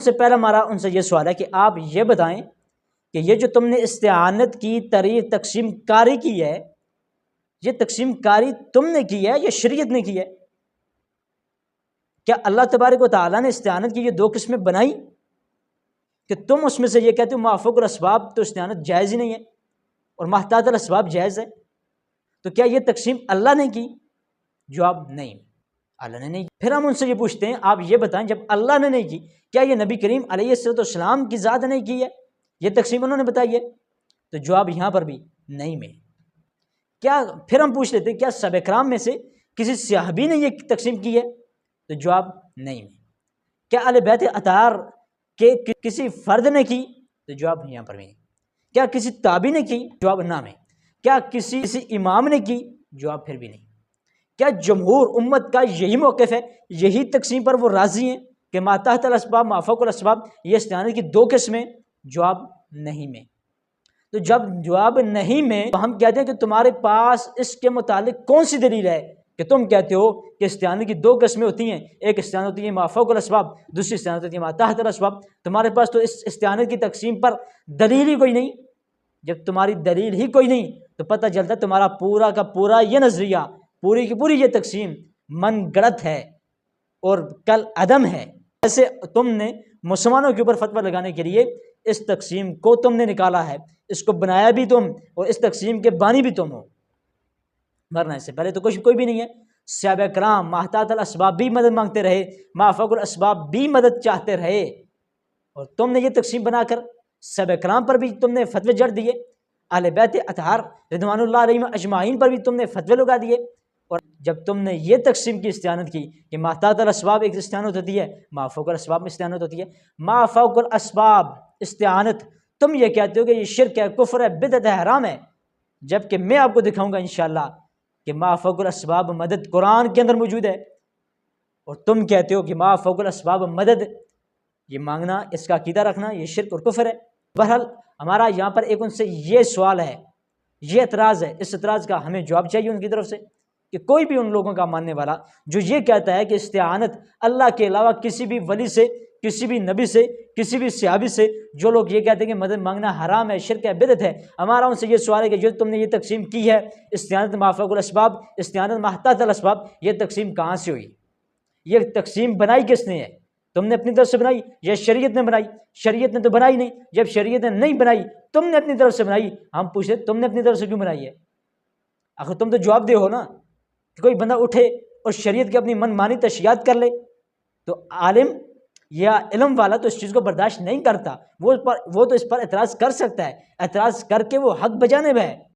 سے پہلا ہمارا ان سے یہ سوال ہے کہ آپ یہ بتائیں کہ یہ جو تم نے استعانت کی طریق تقسیم کاری کی ہے، یہ تقسیم کاری تم نے کی ہے یا شریعت نے کی ہے؟ کیا اللہ تبارک و تعالیٰ نے استعانت کی یہ دو قسمیں بنائی کہ تم اس میں سے یہ کہتے ہو مافوق الاسباب تو استعانت جائز ہی نہیں ہے اور محتاط الاسباب جائز ہے؟ تو کیا یہ تقسیم اللہ نے کی؟ جواب نہیں، اللہ نے نہیں کی۔ پھر ہم ان سے یہ پوچھتے ہیں آپ یہ بتائیں جب اللہ نے نہیں کی، کیا یہ نبی کریم علیہ السلام کی ذات نے کی ہے؟ یہ تقسیم انہوں نے بتائی ہے؟ تو جواب یہاں پر بھی نہیں میں۔ کیا پھر ہم پوچھ لیتے ہیں کیا صحابہ کرام میں سے کسی صحابی نے یہ تقسیم کی ہے؟ تو جواب نہیں میں۔ کیا اہل بیت اطہار کے کسی فرد نے کی؟ تو جواب یہاں پر بھی نہیں۔ کیا کسی تابعی نے کی؟ جواب نہ میں۔ کیا کسی امام نے کی؟ جواب پھر بھی نہیں۔ کیا جمہور امت کا یہی موقف ہے، یہی تقسیم پر وہ راضی ہیں کہ ما تحت الاسباب ما فوق الاسباب یہ استعانت کی دو قسمیں؟ جواب نہیں میں۔ تو جب جواب نہیں میں تو ہم کہتے ہیں کہ تمہارے پاس اس کے متعلق کون سی دلیل ہے کہ تم کہتے ہو کہ استعانت کی دو قسمیں ہوتی ہیں، ایک استعانت ہوتی ہے ما فوق الاسباب، دوسری استعانت ہوتی ہے ما تحت الاسباب؟ تمہارے پاس تو اس استعانت کی تقسیم پر دلیل ہی کوئی نہیں۔ جب تمہاری دلیل ہی کوئی نہیں تو پتہ چلتا ہے تمہارا پورا کا پورا یہ نظریہ، پوری کی پوری یہ تقسیم من گڑت ہے اور کل عدم ہے۔ ایسے تم نے مسلمانوں کے اوپر فتویٰ لگانے کے لیے اس تقسیم کو تم نے نکالا ہے، اس کو بنایا بھی تم اور اس تقسیم کے بانی بھی تم ہو، ورنہ اس سے پہلے تو کوئی بھی نہیں ہے۔ صحابہ کرام محتاط الاسباب بھی مدد مانگتے رہے، ما فوق الاسباب بھی مدد چاہتے رہے، اور تم نے یہ تقسیم بنا کر صحابہ کرام پر بھی تم نے فتوے جڑ دیے، اہل بیت اطہار رضوان اللہ علیہم اجمعین پر بھی تم نے فتوے لگا دیے۔ اور جب تم نے یہ تقسیم کی استعانت کی کہ محتاط الاسباب ایک استعانت ہوتی ہے، ما فوق الاسباب میں استعانت ہوتی ہے، ما فوق الاسباب استعانت تم یہ کہتے ہو کہ یہ شرک ہے، کفر ہے، بدعت ہے، حرام ہے، جبکہ میں آپ کو دکھاؤں گا انشاءاللہ کہ ما فوق الاسباب مدد قرآن کے اندر موجود ہے، اور تم کہتے ہو کہ ما فوق الاسباب مدد یہ مانگنا، اس کا عقیدہ رکھنا یہ شرک اور کفر ہے۔ بہرحال ہمارا یہاں پر ایک ان سے یہ سوال ہے، یہ اعتراض ہے، اس اعتراض کا ہمیں جواب چاہیے ان کی طرف سے کہ کوئی بھی ان لوگوں کا ماننے والا جو یہ کہتا ہے کہ استعانت اللہ کے علاوہ کسی بھی ولی سے، کسی بھی نبی سے، کسی بھی صحابی سے، جو لوگ یہ کہتے ہیں کہ مدد مانگنا حرام ہے، شرک ہے، بدعت ہے، ہمارا ان سے یہ سوال ہے کہ جو تم نے یہ تقسیم کی ہے استعانت ما فوق الاسباب، استعانت محتاط الاسباب، یہ تقسیم کہاں سے ہوئی؟ یہ تقسیم بنائی کس نے ہے؟ تم نے اپنی طرف سے بنائی یا شریعت نے بنائی؟ شریعت نے تو بنائی نہیں، جب شریعت نے نہیں بنائی تم نے اپنی طرف سے بنائی، ہم پوچھتے تم نے اپنی طرف سے کیوں بنائی ہے؟ آخر تم تو جواب دے ہو نا کہ کوئی بندہ اٹھے اور شریعت کی اپنی من مانی تشریعات کر لے تو عالم یا علم والا تو اس چیز کو برداشت نہیں کرتا، وہ تو اس پر اعتراض کر سکتا ہے، اعتراض کر کے وہ حق بجانب ہے۔